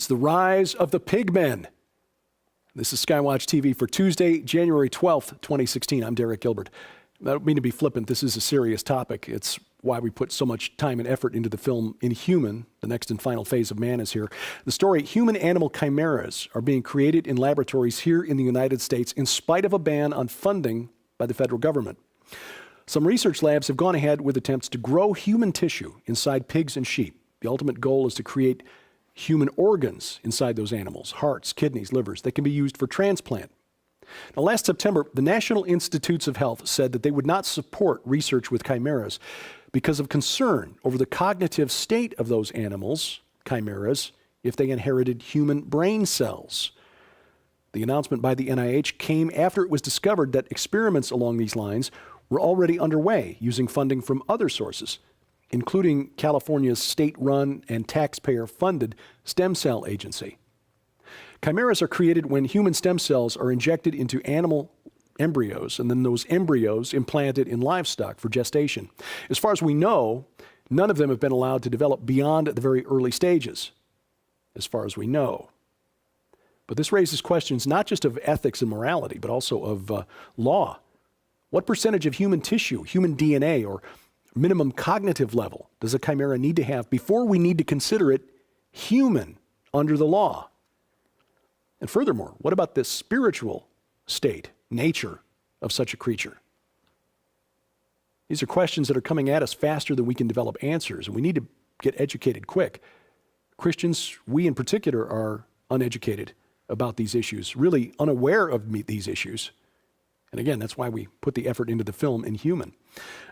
It's the rise of the pigmen. This is SkyWatch TV for Tuesday, January 12th, 2016. I'm Derek Gilbert. I don't mean to be flippant. This is a serious topic. It's why we put so much time and effort into the film Inhuman. The next and final phase of man is here. The story, human-animal chimeras are being created in laboratories here in the United States in spite of a ban on funding by the federal government. Some research labs have gone ahead with attempts to grow human tissue inside pigs and sheep. The ultimate goal is to create human organs inside those animals, hearts, kidneys, livers, that can be used for transplant. Now, last September, the National Institutes of Health said that they would not support research with chimeras because of concern over the cognitive state of those animals, chimeras, if they inherited human brain cells. The announcement by the NIH came after it was discovered that experiments along these lines were already underway using funding from other sources, including California's state-run and taxpayer-funded stem cell agency. Chimeras are created when human stem cells are injected into animal embryos, and then those embryos implanted in livestock for gestation. As far as we know, none of them have been allowed to develop beyond the very early stages, as far as we know. But this raises questions not just of ethics and morality, but also of law. What percentage of human tissue, human DNA, or minimum cognitive level does a chimera need to have before we need to consider it human under the law? And furthermore, what about the spiritual state, nature of such a creature? These are questions that are coming at us faster than we can develop answers, and we need to get educated quick. Christians, we in particular, are uneducated about these issues, really unaware of these issues. And again, that's why we put the effort into the film Inhuman.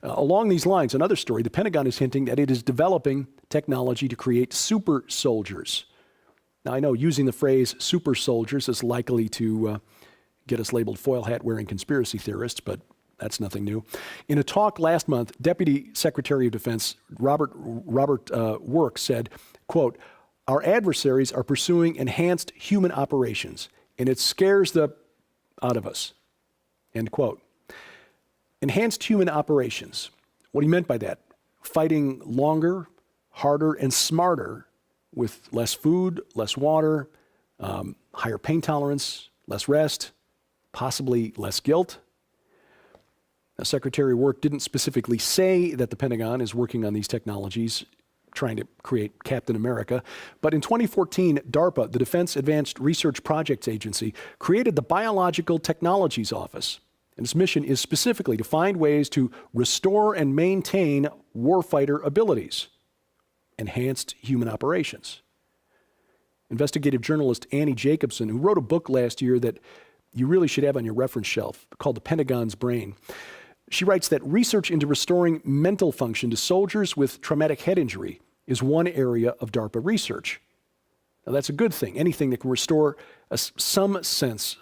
Along these lines, another story, the Pentagon is hinting that it is developing technology to create super soldiers. Now, I know using the phrase super soldiers is likely to get us labeled foil hat wearing conspiracy theorists, but that's nothing new. In a talk last month, Deputy Secretary of Defense Robert Work said, quote, "Our adversaries are pursuing enhanced human operations, and it scares the out of us." End quote. Enhanced human operations. What he meant by that? Fighting longer, harder, and smarter with less food, less water, higher pain tolerance, less rest, possibly less guilt. Now, Secretary Work didn't specifically say that the Pentagon is working on these technologies, trying to create Captain America. But in 2014, DARPA, the Defense Advanced Research Projects Agency, created the Biological Technologies Office. And its mission is specifically to find ways to restore and maintain warfighter abilities, enhanced human operations. Investigative journalist Annie Jacobson, who wrote a book last year that you really should have on your reference shelf called The Pentagon's Brain, she writes that research into restoring mental function to soldiers with traumatic head injury is one area of DARPA research. Now, that's a good thing. Anything that can restore some sense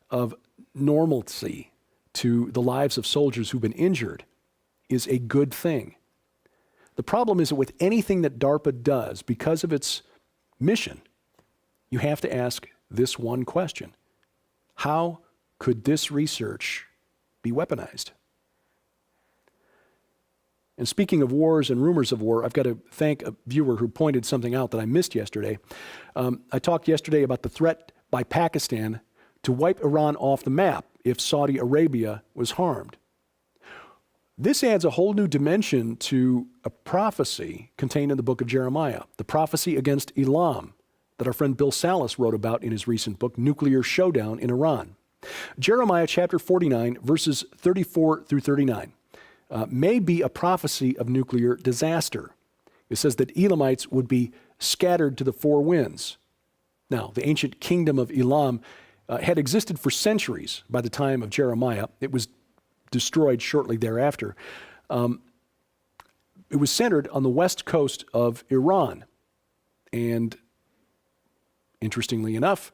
of normalcy to the lives of soldiers who've been injured is a good thing. The problem is that with anything that DARPA does, because of its mission, you have to ask this one question: how could this research be weaponized? And speaking of wars and rumors of war, I've got to thank a viewer who pointed something out that I missed yesterday. I talked yesterday about the threat by Pakistan to wipe Iran off the map if Saudi Arabia was harmed. This adds a whole new dimension to a prophecy contained in the book of Jeremiah, the prophecy against Elam that our friend Bill Salas wrote about in his recent book, Nuclear Showdown in Iran. Jeremiah chapter 49, verses 34 through 39. May be a prophecy of nuclear disaster. It says that Elamites would be scattered to the four winds. Now, the ancient kingdom of Elam had existed for centuries by the time of Jeremiah. It was destroyed shortly thereafter. It was centered on the west coast of Iran. And interestingly enough,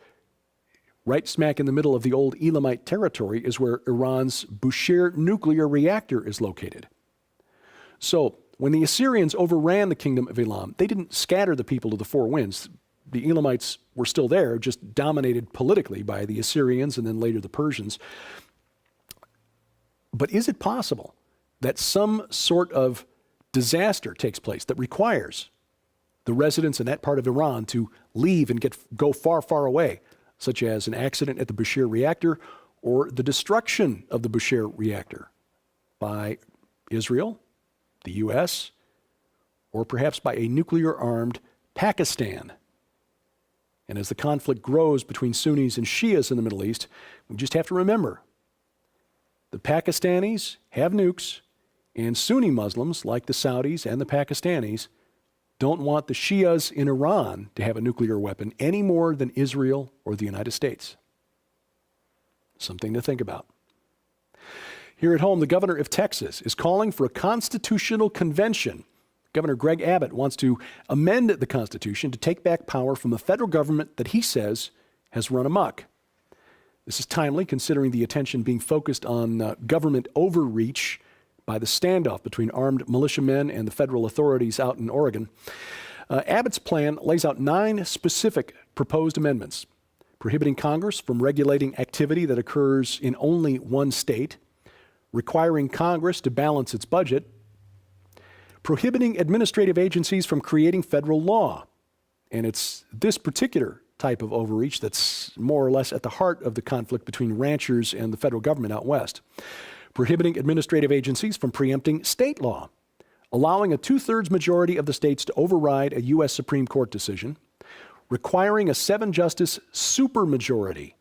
right smack in the middle of the old Elamite territory is where Iran's Bushehr nuclear reactor is located. So when the Assyrians overran the kingdom of Elam, they didn't scatter the people to the four winds. The Elamites were still there, just dominated politically by the Assyrians and then later the Persians. But is it possible that some sort of disaster takes place that requires the residents in that part of Iran to leave and go far, far away, such as an accident at the Bushehr reactor or the destruction of the Bushehr reactor by Israel, the U.S., or perhaps by a nuclear-armed Pakistan. And as the conflict grows between Sunnis and Shias in the Middle East, we just have to remember the Pakistanis have nukes, and Sunni Muslims, like the Saudis and the Pakistanis, don't want the Shias in Iran to have a nuclear weapon any more than Israel or the United States. Something to think about. Here at home, the governor of Texas is calling for a constitutional convention. Governor Greg Abbott wants to amend the Constitution to take back power from the federal government that he says has run amok. This is timely, considering the attention being focused on government overreach by the standoff between armed militiamen and the federal authorities out in Oregon. Abbott's plan lays out 9 specific proposed amendments, prohibiting Congress from regulating activity that occurs in only one state, requiring Congress to balance its budget, prohibiting administrative agencies from creating federal law. And it's this particular type of overreach that's more or less at the heart of the conflict between ranchers and the federal government out west. Prohibiting administrative agencies from preempting state law, allowing a 2/3 majority of the states to override a U.S. Supreme Court decision, requiring a 7-justice supermajority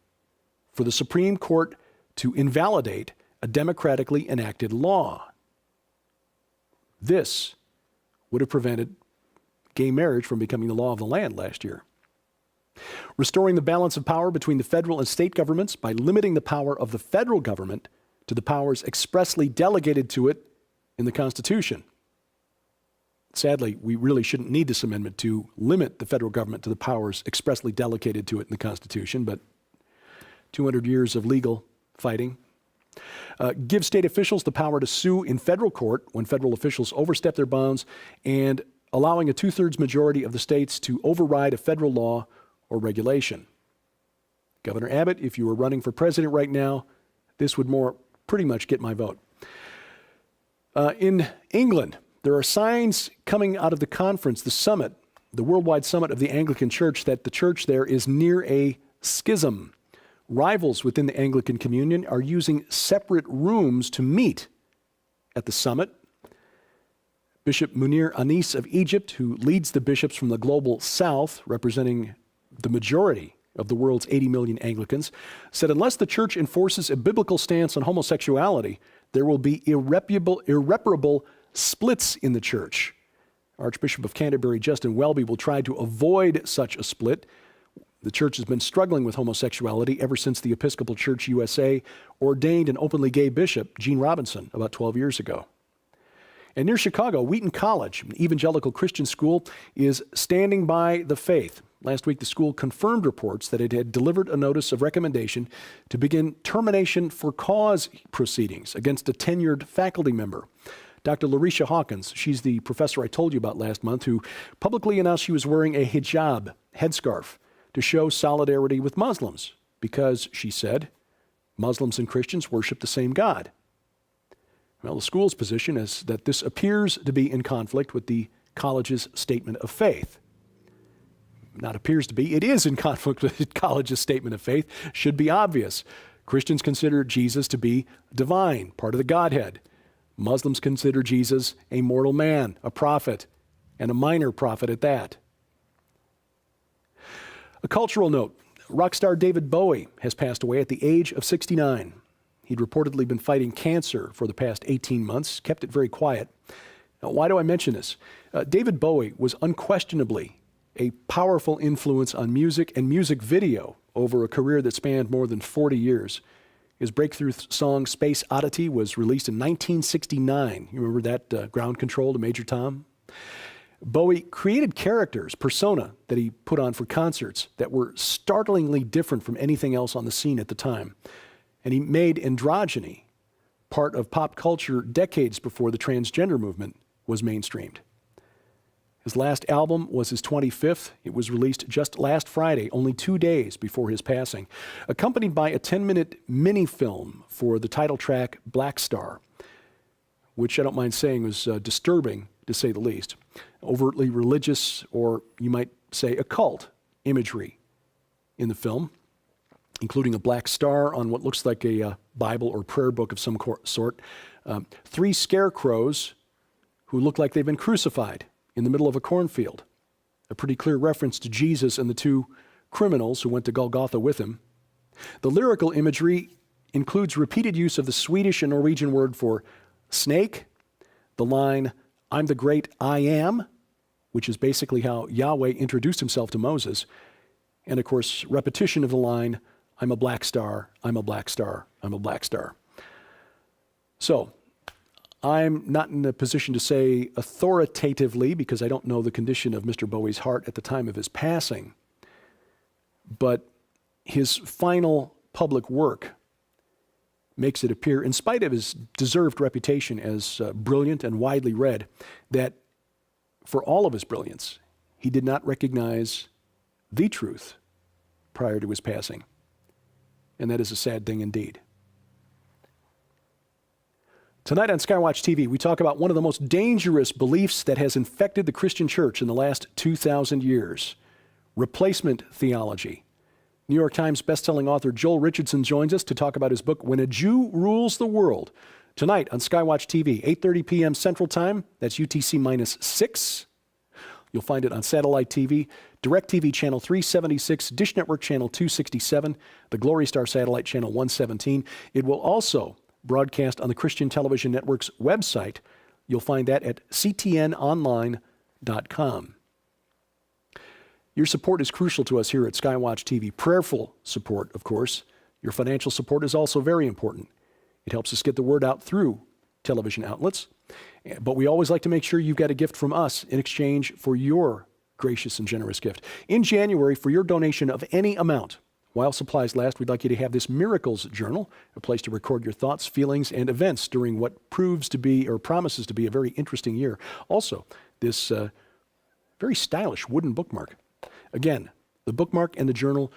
for the Supreme Court to invalidate a democratically enacted law. This would have prevented gay marriage from becoming the law of the land last year. Restoring the balance of power between the federal and state governments by limiting the power of the federal government to the powers expressly delegated to it in the Constitution. Sadly, we really shouldn't need this amendment to limit the federal government to the powers expressly delegated to it in the Constitution, but 200 years of legal fighting. Give state officials the power to sue in federal court when federal officials overstep their bounds, and allowing a 2/3 majority of the states to override a federal law or regulation. Governor Abbott, if you were running for president right now, this would pretty much get my vote. In England, there are signs coming out of the conference, the summit, the worldwide summit of the Anglican Church, that the church there is near a schism. Rivals within the Anglican Communion are using separate rooms to meet at the summit. Bishop Munir Anis of Egypt, who leads the bishops from the global south, representing the majority of the world's 80 million Anglicans, said unless the church enforces a biblical stance on homosexuality, there will be irreparable splits in the church. Archbishop of Canterbury Justin Welby will try to avoid such a split. The church has been struggling with homosexuality ever since the Episcopal Church USA ordained an openly gay bishop, Gene Robinson, about 12 years ago. And near Chicago, Wheaton College, an evangelical Christian school, is standing by the faith. Last week, the school confirmed reports that it had delivered a notice of recommendation to begin termination for cause proceedings against a tenured faculty member. Dr. Larisha Hawkins, she's the professor I told you about last month, who publicly announced she was wearing a hijab, headscarf, to show solidarity with Muslims because, she said, Muslims and Christians worship the same God. Well, the school's position is that this appears to be in conflict with the college's statement of faith. Not appears to be, it is in conflict with the college's statement of faith. Should be obvious. Christians consider Jesus to be divine, part of the Godhead. Muslims consider Jesus a mortal man, a prophet, and a minor prophet at that. A cultural note, rock star David Bowie has passed away at the age of 69. He'd reportedly been fighting cancer for the past 18 months, kept it very quiet. Now, why do I mention this? David Bowie was unquestionably a powerful influence on music and music video over a career that spanned more than 40 years. His breakthrough song, Space Oddity, was released in 1969. You remember that, Ground Control to Major Tom? Bowie created characters, persona, that he put on for concerts that were startlingly different from anything else on the scene at the time. And he made androgyny part of pop culture decades before the transgender movement was mainstreamed. His last album was his 25th. It was released just last Friday, only 2 days before his passing, accompanied by a 10-minute mini-film for the title track, Black Star, which I don't mind saying was disturbing, to say the least. overtly religious, or you might say occult imagery in the film, including a black star on what looks like a Bible or prayer book of some sort. 3 scarecrows who look like they've been crucified in the middle of a cornfield. A pretty clear reference to Jesus and the 2 criminals who went to Golgotha with him. The lyrical imagery includes repeated use of the Swedish and Norwegian word for snake, the line, "I'm the great I am," which is basically how Yahweh introduced himself to Moses, and of course, repetition of the line, "I'm a black star, I'm a black star, I'm a black star." So, I'm not in a position to say authoritatively, because I don't know the condition of Mr. Bowie's heart at the time of his passing, but his final public work makes it appear, in spite of his deserved reputation as brilliant and widely read, that for all of his brilliance, he did not recognize the truth prior to his passing. And that is a sad thing indeed. Tonight on SkyWatch TV, we talk about one of the most dangerous beliefs that has infected the Christian church in the last 2,000 years, replacement theology. New York Times bestselling author Joel Richardson joins us to talk about his book, When a Jew Rules the World. Tonight on SkyWatch TV, 8:30 p.m. Central Time. That's UTC -6. You'll find it on satellite TV, DirecTV Channel 376, Dish Network Channel 267, the Glory Star Satellite Channel 117. It will also broadcast on the Christian Television Network's website. You'll find that at ctnonline.com. Your support is crucial to us here at SkyWatch TV. Prayerful support, of course. Your financial support is also very important. It helps us get the word out through television outlets. But we always like to make sure you've got a gift from us in exchange for your gracious and generous gift. In January, for your donation of any amount, while supplies last, we'd like you to have this Miracles Journal, a place to record your thoughts, feelings, and events during what proves to be, or promises to be, a very interesting year. Also, this very stylish wooden bookmark. Again, the bookmark and the journal,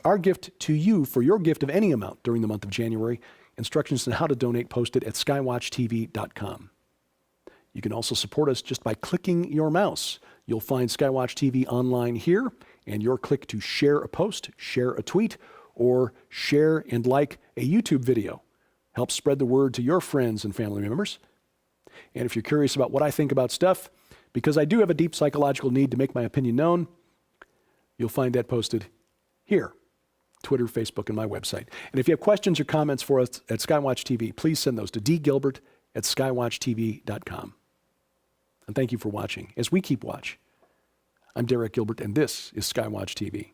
our gift to you for your gift of any amount during the month of January. Instructions on how to donate posted at skywatchtv.com. You can also support us just by clicking your mouse. You'll find SkyWatch TV online here, and your click to share a post, share a tweet, or share and like a YouTube video helps spread the word to your friends and family members. And if you're curious about what I think about stuff, because I do have a deep psychological need to make my opinion known, you'll find that posted here, Twitter, Facebook, and my website. And if you have questions or comments for us at SkyWatch TV, please send those to dgilbert@skywatchtv.com. And thank you for watching. As we keep watch, I'm Derek Gilbert, and this is SkyWatch TV.